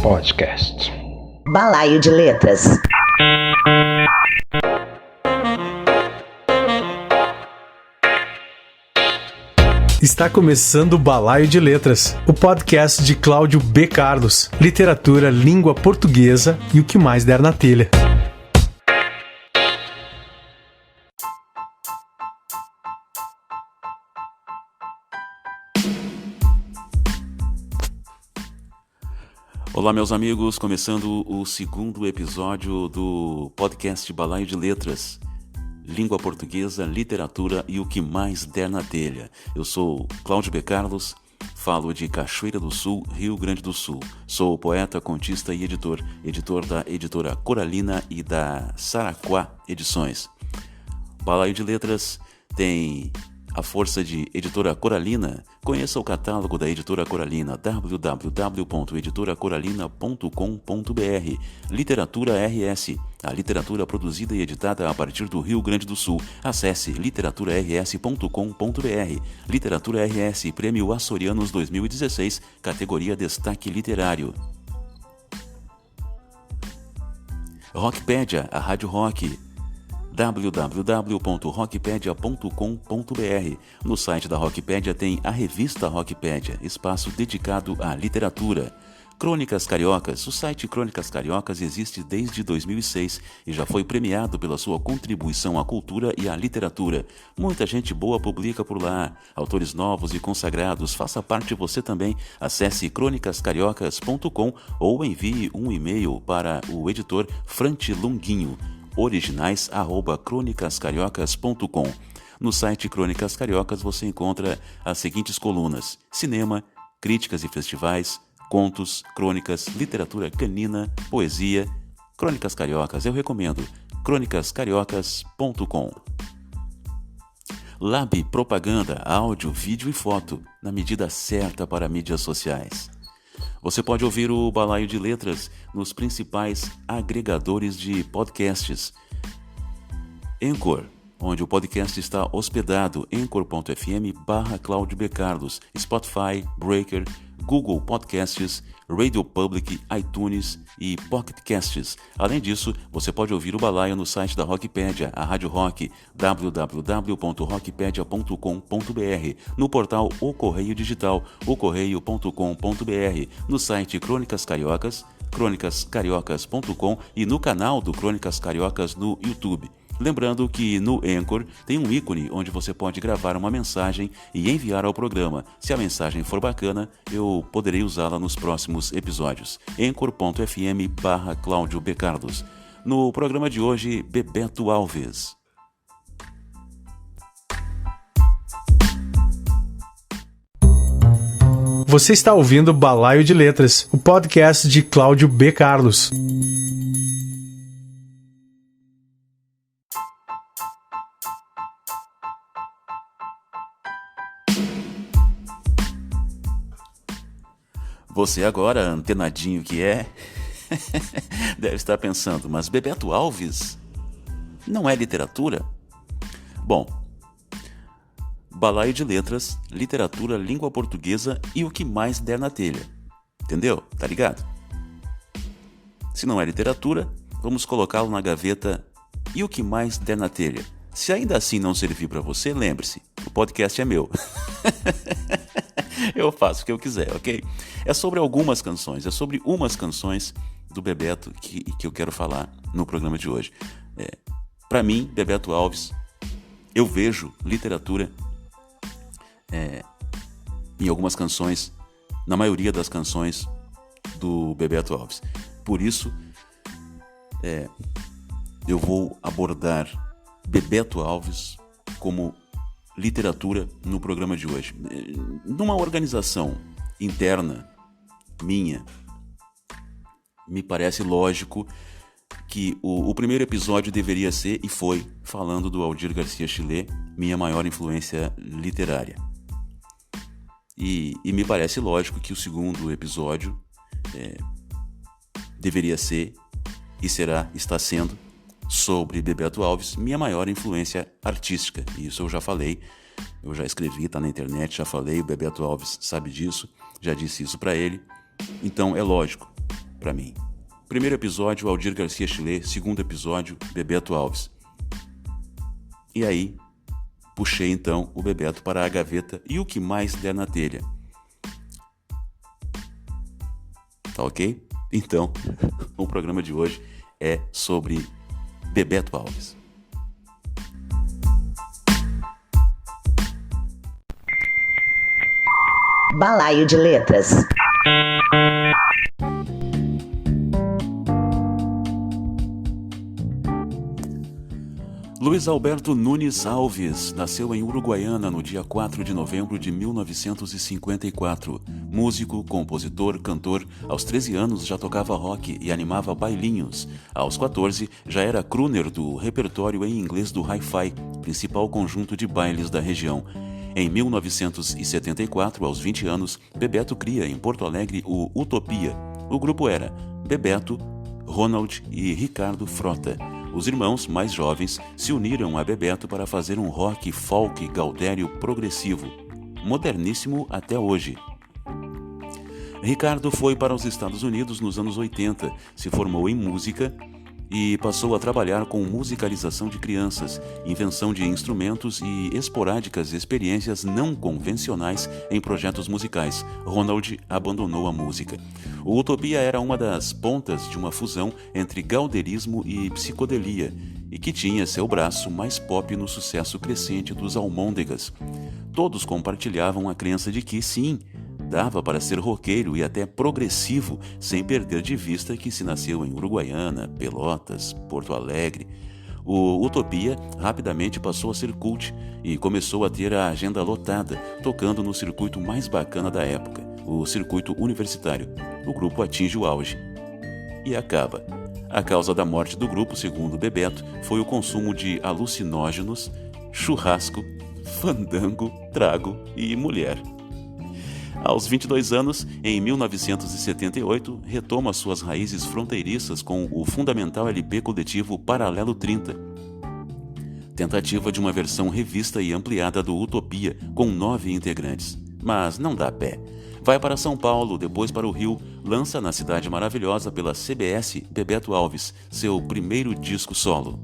Podcast. Balaio de Letras. Está começando o Balaio de Letras, o podcast de Cláudio B. Carlos, literatura, língua portuguesa e o que mais der na telha. Olá, meus amigos, começando o segundo episódio do podcast Balaio de Letras, língua portuguesa, literatura e o que mais der na telha. Eu sou Cláudio B. Carlos, falo de Cachoeira do Sul, Rio Grande do Sul. Sou poeta, contista e editor da editora Coralina e da Saraquá Edições. Balaio de Letras tem a força de Editora Coralina. Conheça o catálogo da Editora Coralina, www.editoracoralina.com.br. Literatura RS, a literatura produzida e editada a partir do Rio Grande do Sul. Acesse literaturars.com.br. Literatura RS, Prêmio Açorianos 2016, categoria Destaque Literário. Rockpedia, a Rádio Rock, www.rockpedia.com.br. No site da Rockpedia tem a revista Rockpedia, espaço dedicado à literatura. Crônicas Cariocas. O site Crônicas Cariocas existe desde 2006 e já foi premiado pela sua contribuição à cultura e à literatura. Muita gente boa publica por lá, autores novos e consagrados. Faça parte você também. Acesse crônicascariocas.com ou envie um e-mail para o editor Frantilunguinho, originais@cronicascariocas.com. No site Crônicas Cariocas você encontra as seguintes colunas: cinema, críticas e festivais, contos, crônicas, literatura canina, poesia. Crônicas Cariocas, eu recomendo. cronicascariocas.com. Lab Propaganda, áudio, vídeo e foto, na medida certa para mídias sociais. Você pode ouvir o Balaio de Letras nos principais agregadores de podcasts. Anchor, onde o podcast está hospedado, anchor.fm/Cláudio B. Carlos, Spotify, Breaker, Google Podcasts, Radio Public, iTunes e Pocket Casts. Além disso, você pode ouvir o Balaio no site da Rockpedia, a Rádio Rock, www.rockpedia.com.br, no portal O Correio Digital, ocorreio.com.br, no site Crônicas Cariocas, crônicascariocas.com e no canal do Crônicas Cariocas no YouTube. Lembrando que no Anchor tem um ícone onde você pode gravar uma mensagem e enviar ao programa. Se a mensagem for bacana, eu poderei usá-la nos próximos episódios. Anchor.fm/Cláudio B. Carlos. No programa de hoje, Bebeto Alves. Você está ouvindo Balaio de Letras, o podcast de Cláudio B. Carlos. Você agora, antenadinho que é, deve estar pensando, mas Bebeto Alves não é literatura? Bom, Balaio de Letras, literatura, língua portuguesa e o que mais der na telha. Entendeu? Tá ligado? Se não é literatura, vamos colocá-lo na gaveta e o que mais der na telha. Se ainda assim não servir para você, lembre-se, o podcast é meu. Eu faço o que eu quiser, ok? É sobre algumas canções, é sobre umas canções do Bebeto que eu quero falar no programa de hoje. Para mim, Bebeto Alves, eu vejo literatura em algumas canções, na maioria das canções do Bebeto Alves. Por isso, eu vou abordar Bebeto Alves como literatura no programa de hoje. Numa organização interna minha, me parece lógico que o primeiro episódio deveria ser, e foi, falando do Aldir Garcia Chilé, minha maior influência literária. E me parece lógico que o segundo episódio deveria ser, e está sendo, sobre Bebeto Alves, minha maior influência artística. Isso eu já falei, eu já escrevi, tá na internet, já falei, o Bebeto Alves sabe disso, já disse isso para ele. Então é lógico, para mim. Primeiro episódio, Aldir Garcia Chilé. Segundo episódio, Bebeto Alves. E aí, puxei então o Bebeto para a gaveta e o que mais der na telha. Tá ok? Então, o programa de hoje é sobre Bebeto Alves. Balaio de letras. Luiz Alberto Nunes Alves nasceu em Uruguaiana no dia 4 de novembro de 1954. Músico, compositor, cantor, aos 13 anos já tocava rock e animava bailinhos. Aos 14 já era crooner do repertório em inglês do Hi-Fi, principal conjunto de bailes da região. Em 1974, aos 20 anos, Bebeto cria em Porto Alegre o Utopia. O grupo era Bebeto, Ronald e Ricardo Frota. Os irmãos mais jovens se uniram a Bebeto para fazer um rock folk gaudério progressivo, moderníssimo até hoje. Ricardo foi para os Estados Unidos nos anos 80, se formou em música e passou a trabalhar com musicalização de crianças, invenção de instrumentos e esporádicas experiências não convencionais em projetos musicais. Ronald abandonou a música. O Utopia era uma das pontas de uma fusão entre gauderismo e psicodelia, e que tinha seu braço mais pop no sucesso crescente dos Almôndegas. Todos compartilhavam a crença de que, sim, dava para ser roqueiro e até progressivo, sem perder de vista que se nasceu em Uruguaiana, Pelotas, Porto Alegre. O Utopia rapidamente passou a ser cult e começou a ter a agenda lotada, tocando no circuito mais bacana da época, o circuito universitário. O grupo atinge o auge e acaba. A causa da morte do grupo, segundo Bebeto, foi o consumo de alucinógenos, churrasco, fandango, trago e mulher. Aos 22 anos, em 1978, retoma suas raízes fronteiriças com o fundamental LP coletivo Paralelo 30. Tentativa de uma versão revista e ampliada do Utopia, com 9 integrantes. Mas não dá pé. Vai para São Paulo, depois para o Rio, lança na Cidade Maravilhosa pela CBS Bebeto Alves, seu primeiro disco solo.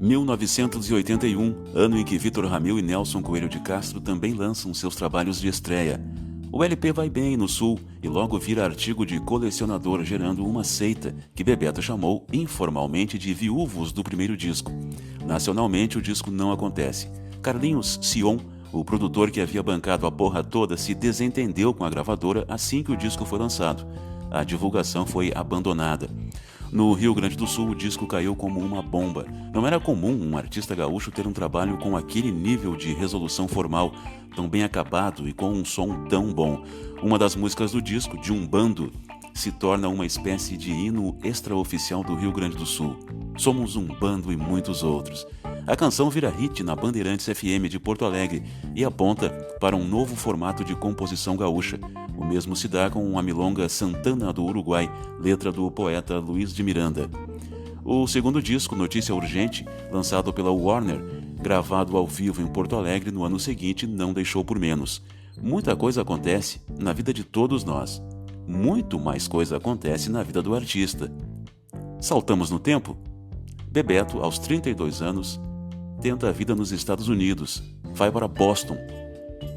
Em 1981, ano em que Vitor Ramil e Nelson Coelho de Castro também lançam seus trabalhos de estreia. O LP vai bem no Sul e logo vira artigo de colecionador, gerando uma seita que Bebeto chamou informalmente de viúvos do primeiro disco. Nacionalmente, o disco não acontece. Carlinhos Sion, o produtor que havia bancado a porra toda, se desentendeu com a gravadora assim que o disco foi lançado. A divulgação foi abandonada. No Rio Grande do Sul, o disco caiu como uma bomba. Não era comum um artista gaúcho ter um trabalho com aquele nível de resolução formal, tão bem acabado e com um som tão bom. Uma das músicas do disco, De um Bando, se torna uma espécie de hino extraoficial do Rio Grande do Sul. Somos um bando e muitos outros. A canção vira hit na Bandeirantes FM de Porto Alegre e aponta para um novo formato de composição gaúcha. O mesmo se dá com a milonga Santana do Uruguai, letra do poeta Luiz de Miranda. O segundo disco, Notícia Urgente, lançado pela Warner, gravado ao vivo em Porto Alegre no ano seguinte, não deixou por menos. Muita coisa acontece na vida de todos nós. Muito mais coisa acontece na vida do artista. Saltamos no tempo? Bebeto, aos 32 anos, tenta a vida nos Estados Unidos. Vai para Boston.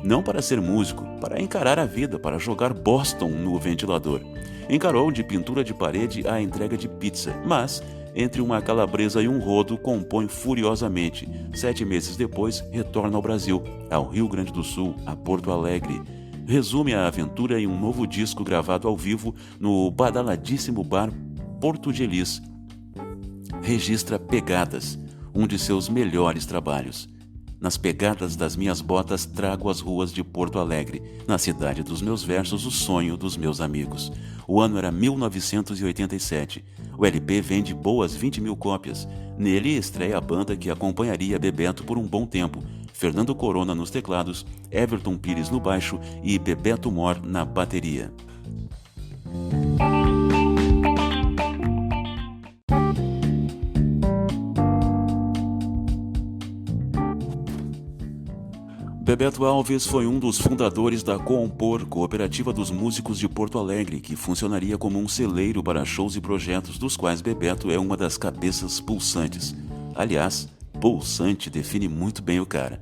Não para ser músico, para encarar a vida, para jogar Boston no ventilador. Encarou de pintura de parede a entrega de pizza, mas, entre uma calabresa e um rodo, compõe furiosamente. 7 meses depois, retorna ao Brasil, ao Rio Grande do Sul, a Porto Alegre. Resume a aventura em um novo disco gravado ao vivo no badaladíssimo bar Porto de Elis. Registra Pegadas, um de seus melhores trabalhos. Nas pegadas das minhas botas trago as ruas de Porto Alegre, na cidade dos meus versos o sonho dos meus amigos. O ano era 1987. O LP vende boas 20 mil cópias. Nele estreia a banda que acompanharia Bebeto por um bom tempo. Fernando Corona nos teclados, Everton Pires no baixo e Bebeto Mor na bateria. Bebeto Alves foi um dos fundadores da Compor, Cooperativa dos Músicos de Porto Alegre, que funcionaria como um celeiro para shows e projetos, dos quais Bebeto é uma das cabeças pulsantes. Aliás, pulsante define muito bem o cara.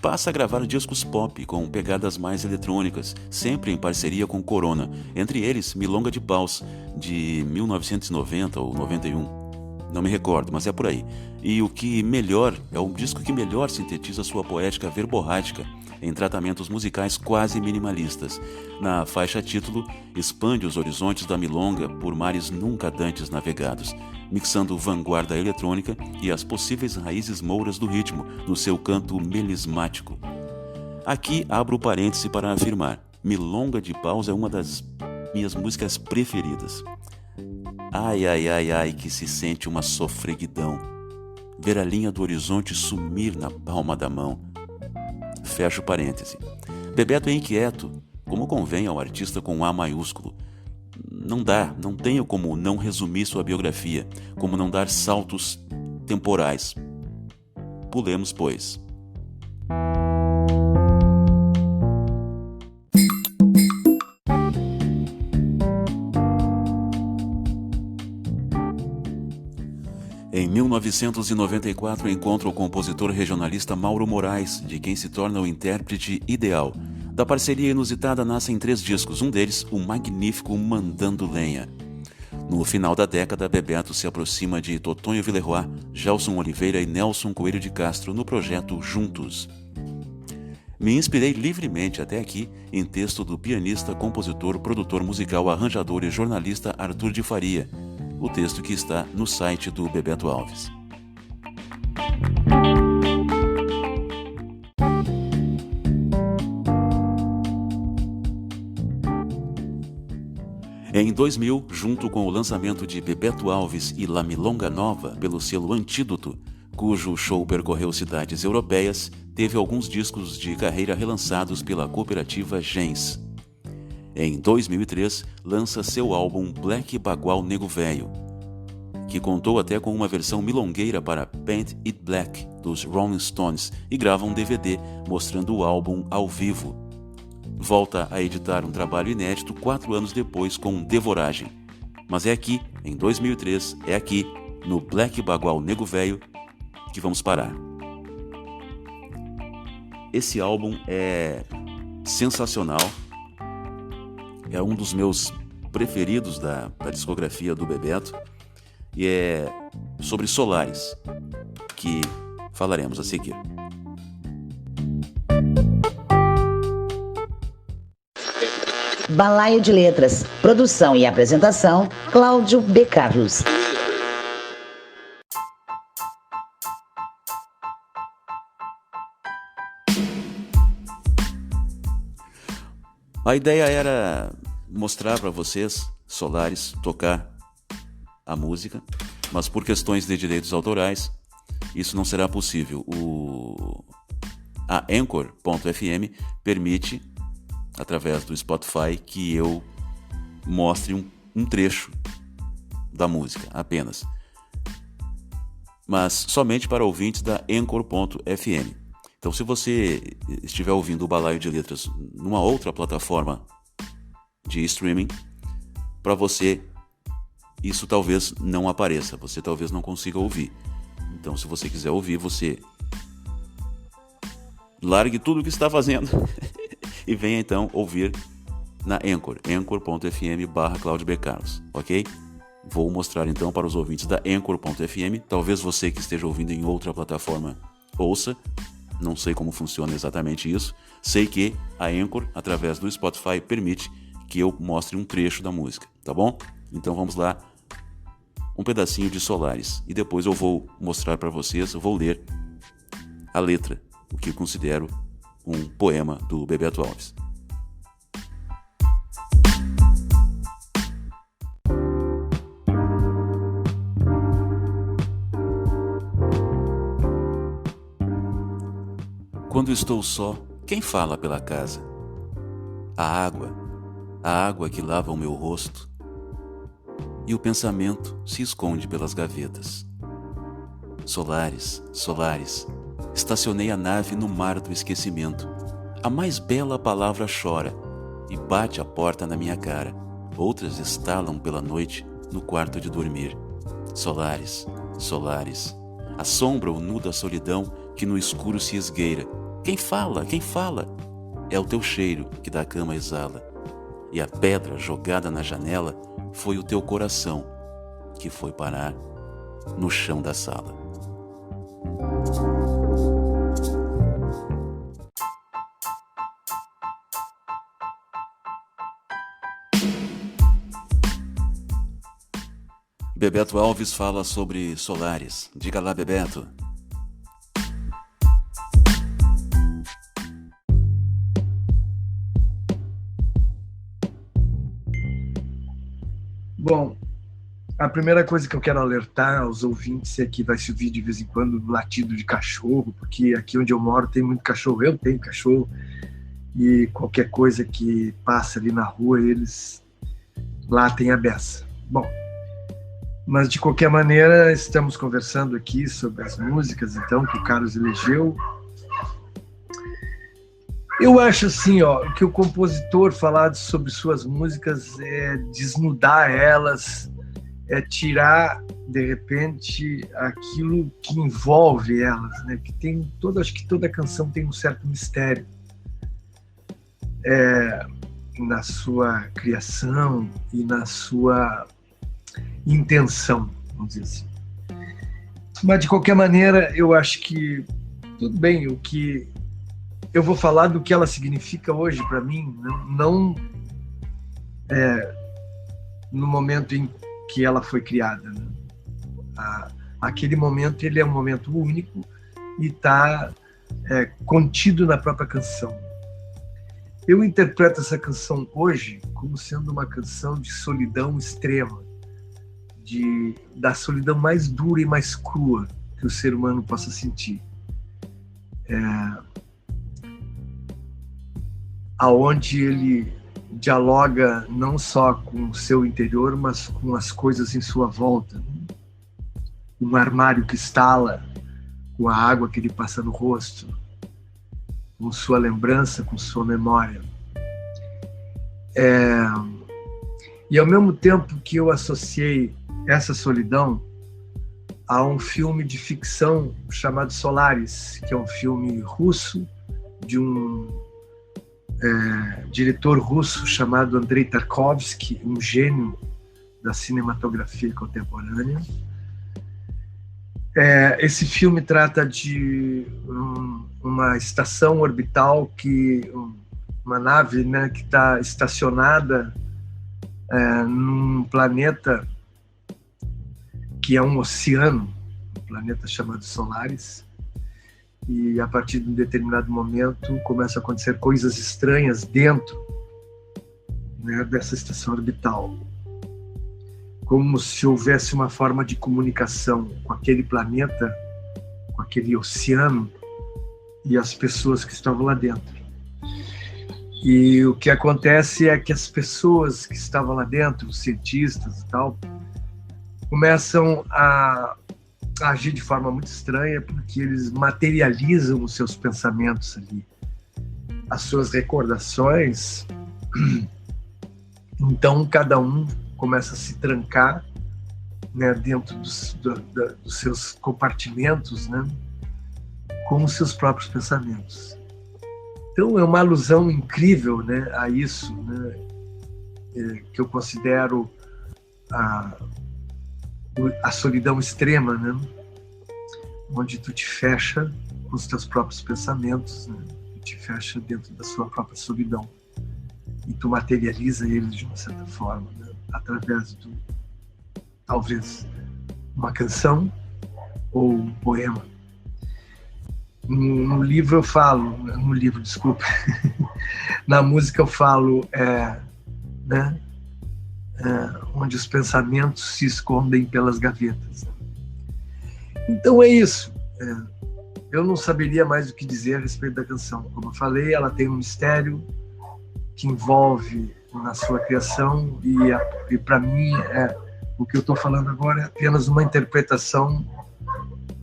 Passa a gravar discos pop com pegadas mais eletrônicas, sempre em parceria com Corona, entre eles Milonga de Paus, de 1990 ou 91. Não me recordo, mas é por aí. E o que melhor, é o disco que melhor sintetiza sua poética verborrática em tratamentos musicais quase minimalistas. Na faixa título, expande os horizontes da milonga por mares nunca dantes navegados, mixando vanguarda eletrônica e as possíveis raízes mouras do ritmo no seu canto melismático. Aqui abro o parêntese para afirmar: Milonga de Paus é uma das minhas músicas preferidas. Ai, ai, ai, ai, que se sente uma sofreguidão. Ver a linha do horizonte sumir na palma da mão. Fecho parêntese. Bebeto é inquieto, como convém ao artista com A maiúsculo. Não tenho como não resumir sua biografia, como não dar saltos temporais. Pulemos, pois. Em 1994, encontra o compositor regionalista Mauro Moraes, de quem se torna o intérprete ideal. Da parceria inusitada nascem 3 discos, um deles, o magnífico Mandando Lenha. No final da década, Bebeto se aproxima de Totonho Villeroy, Gelson Oliveira e Nelson Coelho de Castro no projeto Juntos. Me inspirei livremente até aqui em texto do pianista, compositor, produtor musical, arranjador e jornalista Arthur de Faria, o texto que está no site do Bebeto Alves. Em 2000, junto com o lançamento de Bebeto Alves e La Milonga Nova pelo selo Antídoto, cujo show percorreu cidades europeias, teve alguns discos de carreira relançados pela cooperativa Gens. Em 2003, lança seu álbum Black Bagual Nego Velho, que contou até com uma versão milongueira para Paint It Black, dos Rolling Stones, e grava um DVD mostrando o álbum ao vivo. Volta a editar um trabalho inédito 4 anos depois com Devoragem. Mas é aqui, em 2003, no Black Bagual Nego Velho, que vamos parar. Esse álbum é sensacional, é um dos meus preferidos da discografia do Bebeto, e é sobre Solares, que falaremos a seguir. Balaio de Letras, produção e apresentação, Cláudio B. Carlos. A ideia era mostrar para vocês, Solares, tocar a música, mas por questões de direitos autorais, isso não será possível. A Anchor.fm permite, através do Spotify, que eu mostre um trecho da música, apenas. Mas somente para ouvintes da Anchor.fm. Então, se você estiver ouvindo o Balaio de Letras numa outra plataforma de streaming, para você isso talvez não apareça, você talvez não consiga ouvir. Então, se você quiser ouvir, você largue tudo o que está fazendo e venha então ouvir na Anchor, anchor.fm/Cláudio B. Carlos, ok? Vou mostrar então para os ouvintes da Anchor.fm, talvez você que esteja ouvindo em outra plataforma ouça, não sei como funciona exatamente isso, sei que a Anchor, através do Spotify, permite que eu mostre um trecho da música, tá bom? Então vamos lá, um pedacinho de Solares, e depois eu vou mostrar para vocês, eu vou ler a letra, o que eu considero um poema do Bebeto Alves. Quando estou só, quem fala pela casa? A água que lava o meu rosto, e o pensamento se esconde pelas gavetas. Solares, Solares, estacionei a nave no mar do esquecimento, A mais bela palavra chora e bate a porta na minha cara. Outras estalam pela noite no quarto de dormir. Solares, solares, assombra o nu da solidão que no escuro se esgueira. Quem fala? Quem fala? É o teu cheiro que da cama exala. E a pedra jogada na janela foi o teu coração que foi parar no chão da sala. Bebeto Alves fala sobre Solares. Diga lá, Bebeto. Bom, a primeira coisa que eu quero alertar aos ouvintes é que vai se ouvir de vez em quando latido de cachorro, porque aqui onde eu moro tem muito cachorro, eu tenho cachorro, e qualquer coisa que passa ali na rua, eles latem a beça. Bom, mas de qualquer maneira, estamos conversando aqui sobre as músicas, então, que o Carlos elegeu. Eu acho assim, que o compositor falar sobre suas músicas é desnudar elas, é tirar, de repente, aquilo que envolve elas, né? Que tem acho que toda canção tem um certo mistério na sua criação e na sua intenção, vamos dizer assim. Mas, de qualquer maneira, eu acho que tudo bem, o que eu vou falar do que ela significa hoje para mim, não no momento em que ela foi criada, né? Aquele momento, ele é um momento único e está contido na própria canção. Eu interpreto essa canção hoje como sendo uma canção de solidão extrema, da solidão mais dura e mais crua que o ser humano possa sentir. Aonde ele dialoga não só com o seu interior, mas com as coisas em sua volta. Um armário que estala, com a água que ele passa no rosto, com sua lembrança, com sua memória. E ao mesmo tempo que eu associei essa solidão a um filme de ficção chamado Solaris, que é um filme russo de um diretor russo chamado Andrei Tarkovsky, um gênio da cinematografia contemporânea. Esse filme trata de uma estação orbital, uma nave, né, que está estacionada num planeta que é um oceano, um planeta chamado Solaris, e a partir de um determinado momento começam a acontecer coisas estranhas dentro, né, dessa estação orbital, como se houvesse uma forma de comunicação com aquele planeta, com aquele oceano e as pessoas que estavam lá dentro. E o que acontece é que as pessoas que estavam lá dentro, os cientistas e tal, começam a agir de forma muito estranha, porque eles materializam os seus pensamentos ali, as suas recordações. Então, cada um começa a se trancar, né, dentro dos seus compartimentos, né, com os seus próprios pensamentos. Então, é uma alusão incrível, né, a isso, né, que eu considero a solidão extrema, né? Onde tu te fecha com os teus próprios pensamentos, né? Tu te fecha dentro da sua própria solidão e tu materializa eles de uma certa forma, né? Através talvez, uma canção ou um poema. No livro eu falo, desculpa, na música eu falo, né? Onde os pensamentos se escondem pelas gavetas. Então é isso. Eu não saberia mais o que dizer a respeito da canção. Como eu falei, ela tem um mistério que envolve na sua criação e para mim o que eu estou falando agora é apenas uma interpretação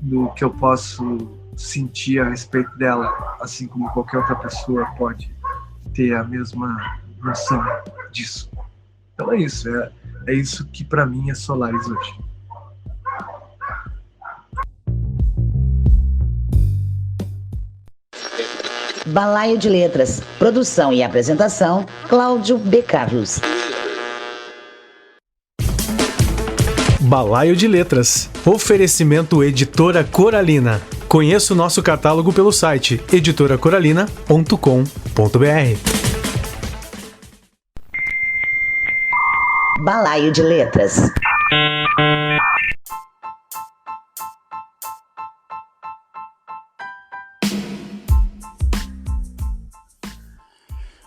do que eu posso sentir a respeito dela, assim como qualquer outra pessoa pode ter a mesma noção disso. Então é isso, é isso que para mim é Solaris hoje. Balaio de Letras, produção e apresentação, Cláudio B. Carlos. Balaio de Letras, oferecimento Editora Coralina. Conheça o nosso catálogo pelo site editoracoralina.com.br. Balaio de Letras.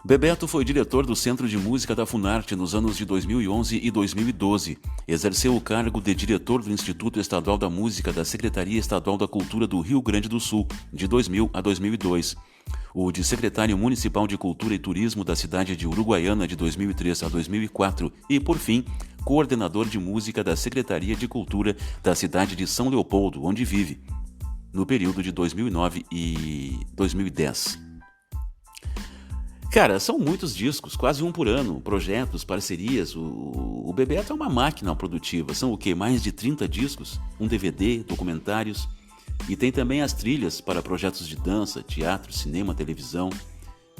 Bebeto foi diretor do Centro de Música da Funarte nos anos de 2011 e 2012. Exerceu o cargo de diretor do Instituto Estadual da Música da Secretaria Estadual da Cultura do Rio Grande do Sul, de 2000 a 2002. O de secretário municipal de Cultura e Turismo da cidade de Uruguaiana, de 2003 a 2004. E, por fim, coordenador de música da Secretaria de Cultura da cidade de São Leopoldo, onde vive, no período de 2009 e 2010. Cara, são muitos discos, quase um por ano, projetos, parcerias. O Bebeto é uma máquina produtiva. São o quê? Mais de 30 discos, um DVD, documentários. E tem também as trilhas para projetos de dança, teatro, cinema, televisão.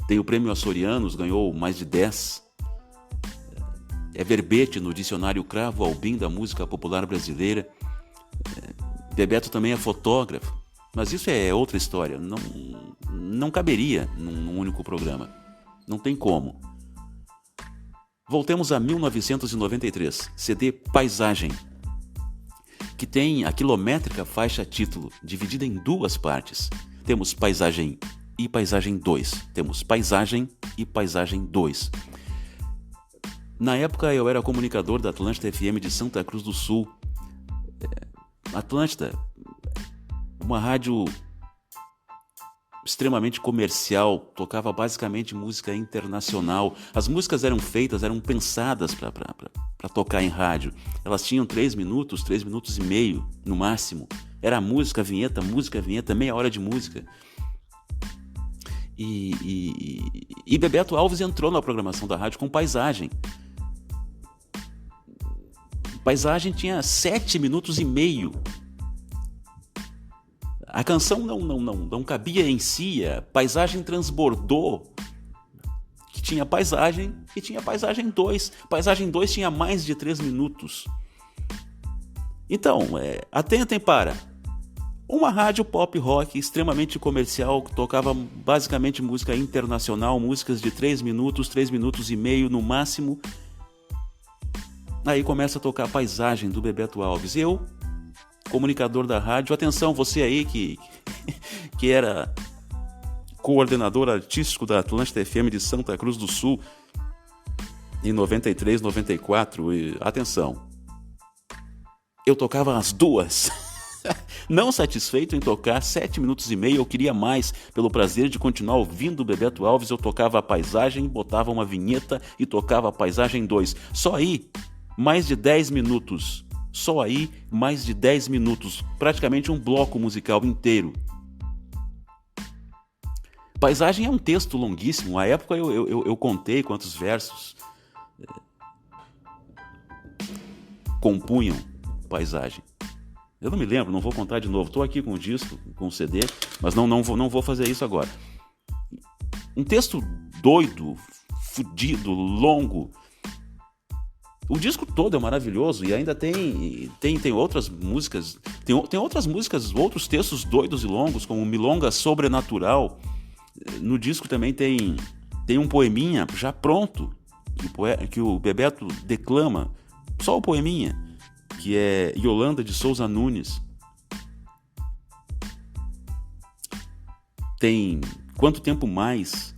Tem o Prêmio Açorianos, ganhou mais de 10. É verbete no dicionário Cravo Albim da música popular brasileira. Bebeto também é fotógrafo. Mas isso é outra história. Não caberia num único programa. Não tem como. Voltemos a 1993, CD Paisagem, que tem a quilométrica faixa título, dividida em duas partes. Temos Paisagem e Paisagem 2. Temos Paisagem e Paisagem 2. Na época eu era comunicador da Atlântida FM de Santa Cruz do Sul. Atlântida, uma rádio extremamente comercial, tocava basicamente música internacional. As músicas eram pensadas para tocar em rádio. Elas tinham 3 minutos e meio no máximo. Era música, vinheta, meia hora de música. E Bebeto Alves entrou na programação da rádio com Paisagem. Paisagem tinha 7 minutos e meio. A canção não cabia em si, a Paisagem transbordou, que tinha Paisagem e tinha Paisagem 2. Paisagem 2 tinha mais de 3 minutos. Então, atentem para uma rádio pop rock extremamente comercial, que tocava basicamente música internacional, músicas de 3 minutos e meio no máximo. Aí começa a tocar Paisagem do Bebeto Alves. Eu, comunicador da rádio, atenção, você aí que era coordenador artístico da Atlântida FM de Santa Cruz do Sul em 93, 94, atenção, eu tocava as duas. Não satisfeito em tocar 7 minutos e meio, eu queria mais. Pelo prazer de continuar ouvindo o Bebeto Alves, eu tocava a Paisagem, botava uma vinheta e tocava a Paisagem 2. Só aí, mais de 10 minutos. Só aí, mais de 10 minutos. Praticamente um bloco musical inteiro. Paisagem é um texto longuíssimo. À época eu contei quantos versos compunham Paisagem. Eu não me lembro, não vou contar de novo. Estou aqui com o disco, com o CD, mas não vou fazer isso agora. Um texto doido, fudido, longo. O disco todo é maravilhoso e ainda tem outras músicas. Tem outras músicas, outros textos doidos e longos, como Milonga Sobrenatural. No disco também tem um poeminha já pronto, que o Bebeto declama, só o poeminha, que é Yolanda de Souza Nunes. Tem Quanto Tempo Mais.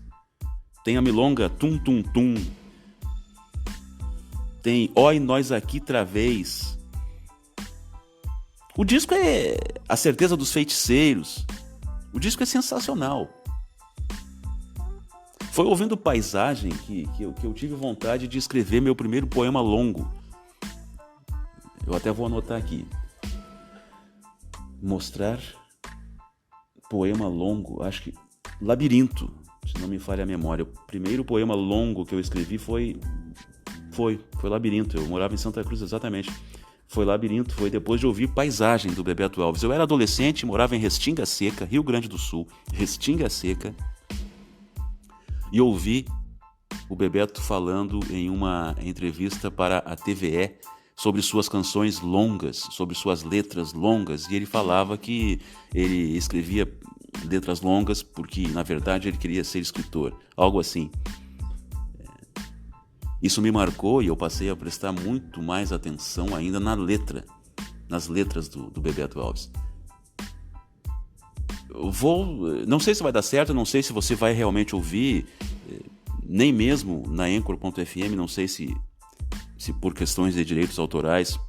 Tem a milonga Tum Tum Tum. Tem Oi Nós Aqui Travês. O disco é A Certeza dos Feiticeiros. O disco é sensacional. Foi ouvindo Paisagem que eu tive vontade de escrever meu primeiro poema longo. Eu até vou anotar aqui. Mostrar poema longo, acho que Labirinto, se não me falha a memória. O primeiro poema longo que eu escrevi foi Labirinto. Eu morava em Santa Cruz, exatamente. Foi Labirinto, foi depois de ouvir Paisagem, do Bebeto Alves. Eu era adolescente, morava em Restinga Seca, Rio Grande do Sul, Restinga Seca, e ouvi o Bebeto falando em uma entrevista para a TVE sobre suas canções longas, sobre suas letras longas, e ele falava que ele escrevia letras longas porque, na verdade, ele queria ser escritor, algo assim. Isso me marcou e eu passei a prestar muito mais atenção ainda nas letras do Bebeto Alves. Não sei se vai dar certo, não sei se você vai realmente ouvir, nem mesmo na Anchor.fm, não sei se por questões de direitos autorais.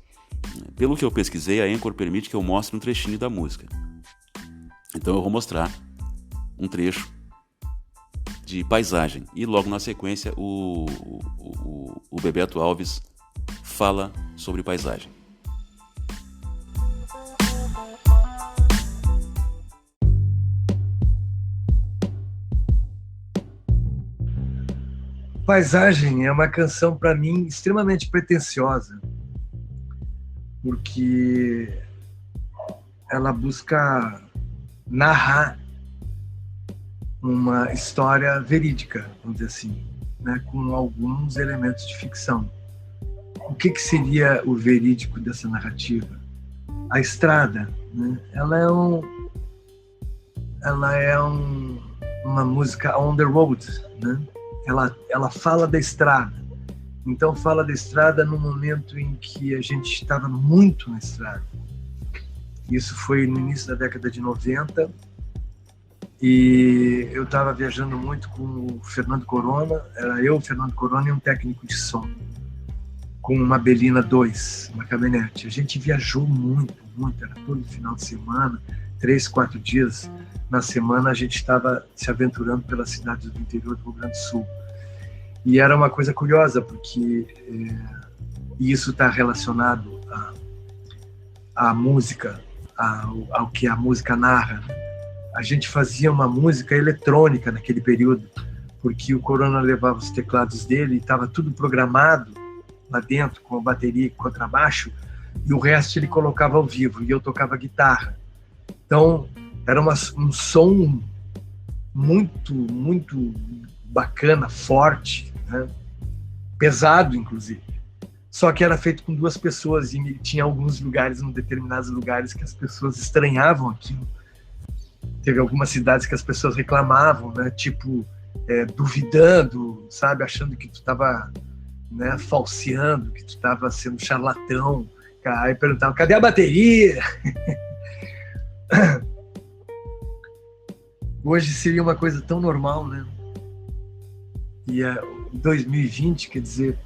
Pelo que eu pesquisei, a Anchor permite que eu mostre um trechinho da música. Então eu vou mostrar um trecho de Paisagem. E logo na sequência o Bebeto Alves fala sobre Paisagem. Paisagem é uma canção, para mim, extremamente pretensiosa, porque ela busca narrar uma história verídica, vamos dizer assim, né, com alguns elementos de ficção. O que seria o verídico dessa narrativa? A estrada, né? Ela é uma música on the road, né? Ela fala da estrada. Então fala da estrada no momento em que a gente estava muito na estrada. Isso foi no início da década de 90. E eu estava viajando muito com o Fernando Corona, era eu, o Fernando Corona e um técnico de som, com uma Belina 2, uma caminhonete. A gente viajou muito, era todo final de semana, 3, 4 dias na semana a gente estava se aventurando pelas cidades do interior do Rio Grande do Sul. E era uma coisa curiosa, porque isso está relacionado à música, ao que a música narra. A gente fazia uma música eletrônica naquele período, porque o Corona levava os teclados dele e estava tudo programado lá dentro, com a bateria e contrabaixo, e o resto ele colocava ao vivo, e eu tocava guitarra. Então, era um som muito, muito bacana, forte, né? Pesado, inclusive. Só que era feito com 2 pessoas, e tinha alguns lugares, determinados lugares, que as pessoas estranhavam aquilo. Teve algumas cidades que as pessoas reclamavam, né? Tipo, duvidando, sabe? Achando que tu estava, né, falseando, que tu estava sendo charlatão. Aí perguntavam, cadê a bateria? Hoje seria uma coisa tão normal, né? E 2020, quer dizer,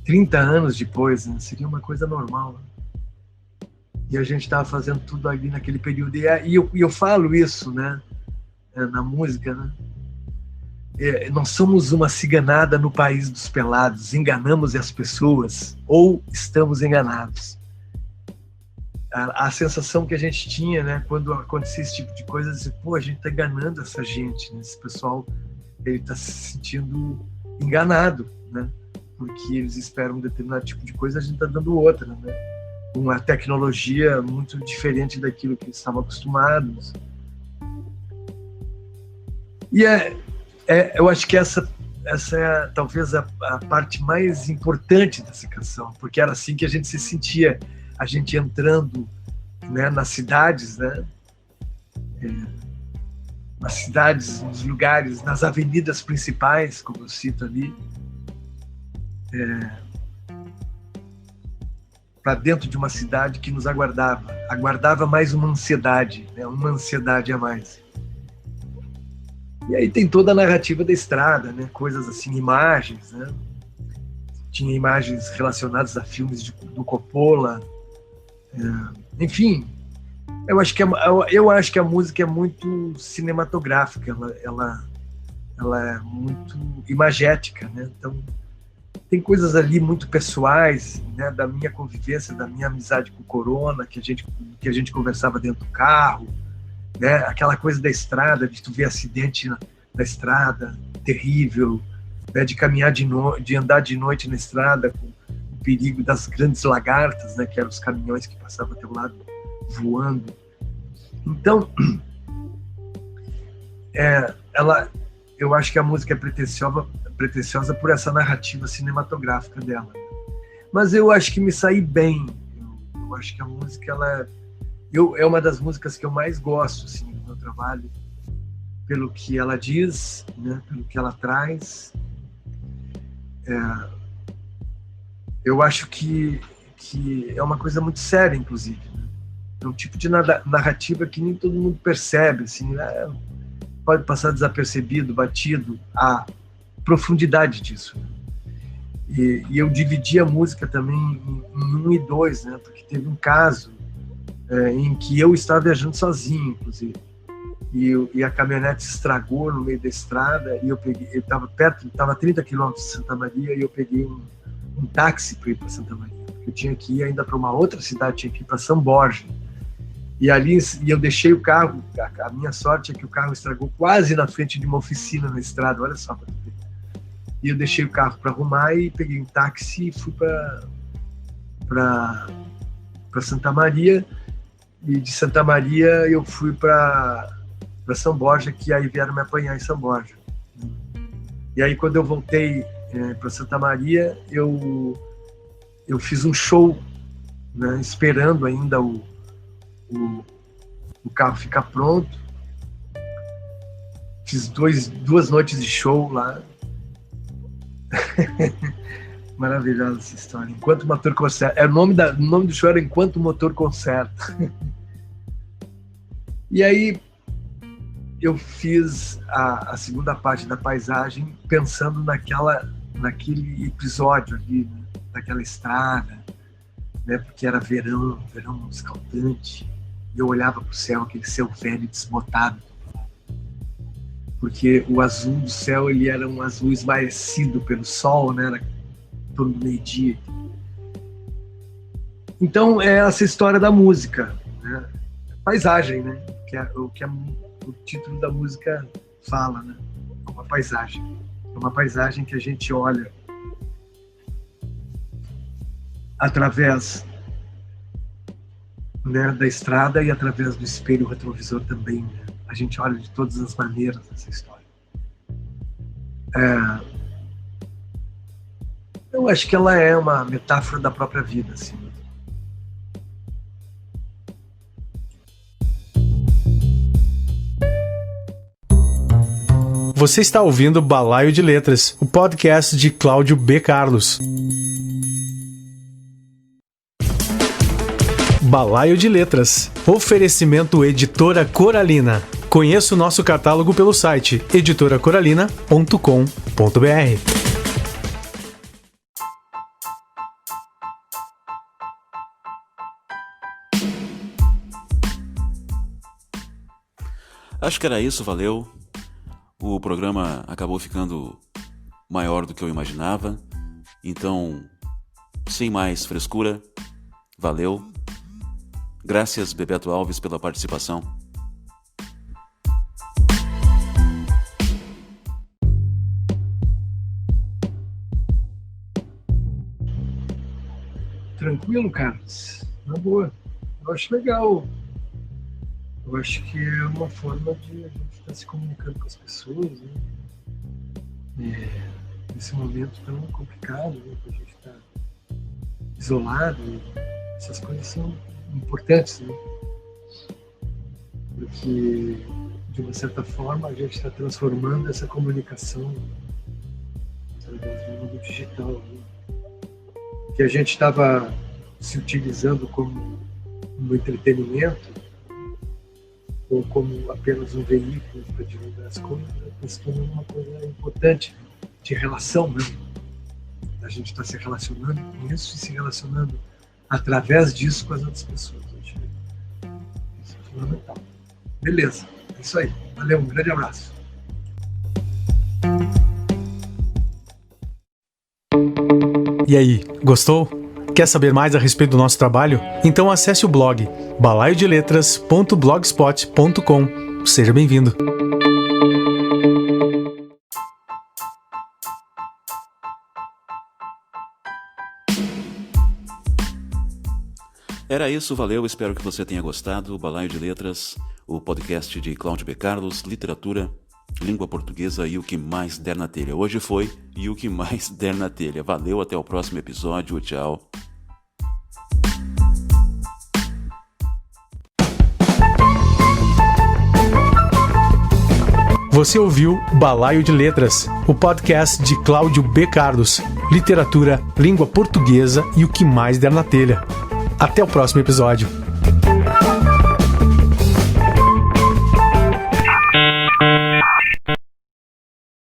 30 anos depois, né? Seria uma coisa normal, né? E a gente estava fazendo tudo ali naquele período. E eu falo isso, né, na música, né? Nós somos uma ciganada no país dos pelados, enganamos as pessoas ou estamos enganados. A sensação que a gente tinha, né, quando acontecia esse tipo de coisa, dizer, a gente está enganando essa gente, né? Esse pessoal está se sentindo enganado, né? Porque eles esperam um determinado tipo de coisa, a gente está dando outra, né? Uma tecnologia muito diferente daquilo que eles estavam acostumados. E eu acho que essa é talvez a parte mais importante dessa canção, porque era assim que a gente se sentia, a gente entrando, né, nas cidades, né, nas cidades, nos lugares, nas avenidas principais, como eu cito ali, para dentro de uma cidade que nos aguardava mais uma ansiedade, né, uma ansiedade a mais. E aí tem toda a narrativa da estrada, né, coisas assim, imagens, né, tinha imagens relacionadas a filmes do Coppola, enfim, eu acho que a música é muito cinematográfica, ela é muito imagética, né? Então tem coisas ali muito pessoais, né, da minha convivência, da minha amizade com o Corona, que a gente conversava dentro do carro, né? Aquela coisa da estrada, de tu ver acidente na estrada, terrível, né? De caminhar de andar de noite na estrada com o perigo das grandes lagartas, né? Que eram os caminhões que passavam ao teu lado voando. Então, eu acho que a música é pretensiosa por essa narrativa cinematográfica dela. Mas eu acho que me saí bem. Eu acho que a música, é uma das músicas que eu mais gosto, assim, do meu trabalho, pelo que ela diz, né, pelo que ela traz. Eu acho que é uma coisa muito séria, inclusive, né? É um tipo de narrativa que nem todo mundo percebe, assim, né? Pode passar desapercebido, batido, a profundidade disso, né? E eu dividi a música também em 1 e 2, né? Porque teve um caso em que eu estava viajando sozinho, inclusive, e a caminhonete se estragou no meio da estrada, e eu estava a 30 quilômetros de Santa Maria, e eu peguei um táxi para ir para Santa Maria, porque eu tinha que ir ainda para uma outra cidade, tinha que ir para São Borja. E ali eu deixei o carro, a minha sorte é que o carro estragou quase na frente de uma oficina na estrada, olha só. E eu deixei o carro para arrumar e peguei um táxi e fui para Santa Maria. E de Santa Maria eu fui para São Borja, que aí vieram me apanhar em São Borja. E aí quando eu voltei para Santa Maria, eu fiz um show, né, esperando ainda o carro ficar pronto. Fiz 2 noites de show lá. Maravilhosa essa história. Enquanto o motor conserta. O nome do show era Enquanto o Motor Conserta. E aí eu fiz a segunda parte da paisagem pensando naquele episódio ali, né? Daquela estrada, né? Porque era verão escaldante. E eu olhava para o céu, aquele céu velho desbotado. Porque o azul do céu, ele era um azul esmaecido pelo sol, né? Era em torno do meio-dia. Então, é essa história da música, né? Paisagem, né? Que é o título da música fala, né? É uma paisagem. É uma paisagem que a gente olha através, né, da estrada e através do espelho retrovisor também, né? A gente olha de todas as maneiras essa história. Eu acho que ela é uma metáfora da própria vida, assim. Você está ouvindo Balaio de Letras, o podcast de Cláudio B. Carlos. Balaio de Letras. Oferecimento Editora Coralina. Conheça o nosso catálogo pelo site editoracoralina.com.br. Acho que era isso, valeu. O programa acabou ficando maior do que eu imaginava. Então, sem mais frescura, valeu. Graças, Bebeto Alves, pela participação. Tranquilo, Carlos. Na boa. Eu acho legal. Eu acho que é uma forma de a gente estar se comunicando com as pessoas, né? Nesse momento tão complicado, né? Que a gente está isolado. Essas coisas são importantes, né? Porque, de uma certa forma, a gente está transformando essa comunicação através do mundo digital, né? Que a gente estava se utilizando como um entretenimento ou como apenas um veículo para divulgar as coisas, se tornando uma coisa importante de relação mesmo. A gente está se relacionando com isso e se relacionando através disso com as outras pessoas. Isso é fundamental. Beleza, é isso aí. Valeu, um grande abraço. E aí, gostou? Quer saber mais a respeito do nosso trabalho? Então acesse o blog balaiodeletras.blogspot.com. Seja bem-vindo! Era isso, valeu, espero que você tenha gostado. Balaio de Letras, o podcast de Cláudio B. Carlos, literatura, língua portuguesa e o que mais der na telha. Hoje foi E o que mais der na telha. Valeu, até o próximo episódio, tchau. Você ouviu Balaio de Letras, o podcast de Cláudio B. Carlos, literatura, língua portuguesa e o que mais der na telha. Até o próximo episódio.